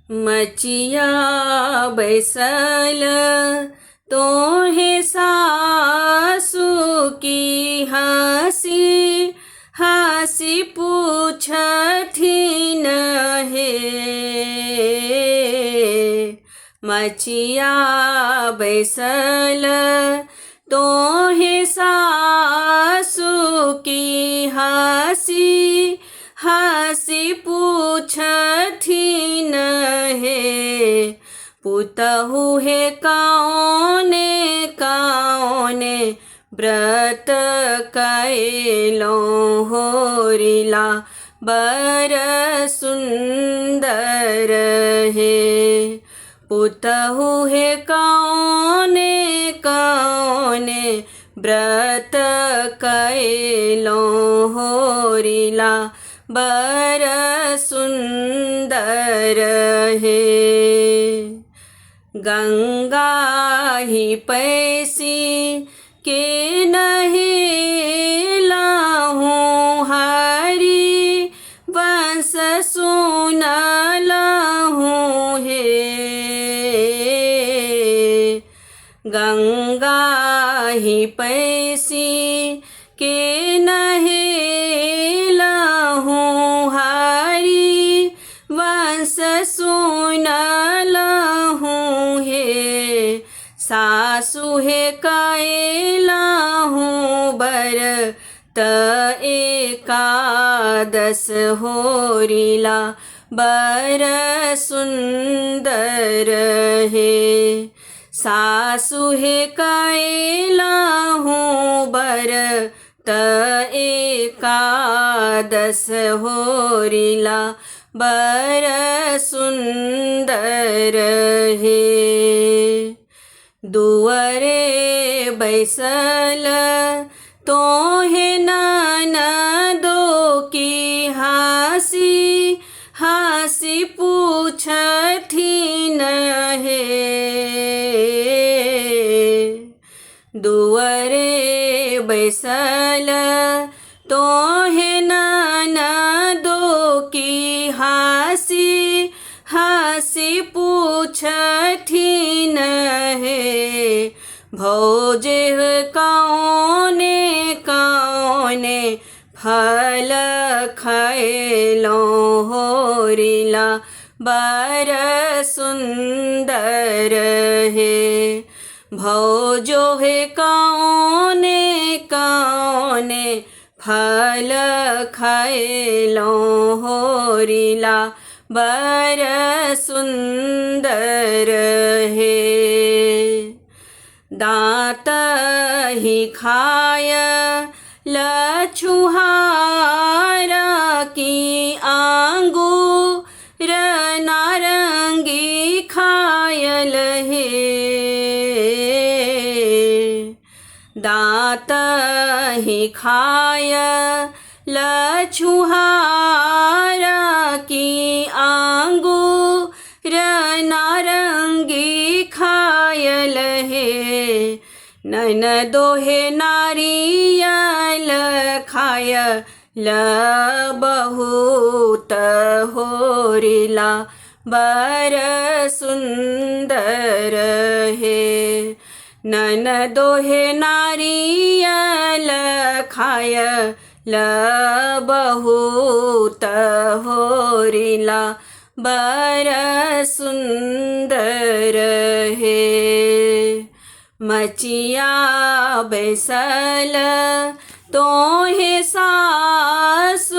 मचिया बैसल तोहे सासू की हंसी हंसी पूछथिन हे। मचिया बैसल तोहे सासू की हंसी हंसी पूछथिन हे। पुतहु हे कौने कौने व्रत कैलो होरिला बर सुंदर हे। पुतहु हे कौने कौने व्रत कैलो होरिला बर सुंदर हे। गंगा ही पैसी के नहेलहूँ हरि बंस सुनलहूँ हे। गंगा ही पैसी के नहेलहूँ हरि बंस सुनलहूँ हे। सासु हे कैलहूँ बरत एकादश होरिला बर सुंदर हे। सासु हे कैलहूँ बरत एकादश होरिला बर सुंदर हे। दुअरे बैसल तोहे ननदो की हंसी हंसी पूछथिन हे। दुअरे बैसल तोहे ननदो की हंसी हंसी पूछथिन हे। भौजे कौने कौने फल खैलो होरिला बर सुंदर हे। भौजो हे कौने कौने फल खैलो होरिला बर सुंदर हे। दांत ही खाय लछुहार की आंगूर नारंगी खायल हे। दांत ही खाय लछुहार की आंगूर नारंगी खायल हे। ननदो हे नारियल खाय ल बहुत होरिला बर सुंदर हे। ननदो हे नारियल खाय ल बहुत होरिला बर सुंदर हे। मचिया बैसल तोहे सासु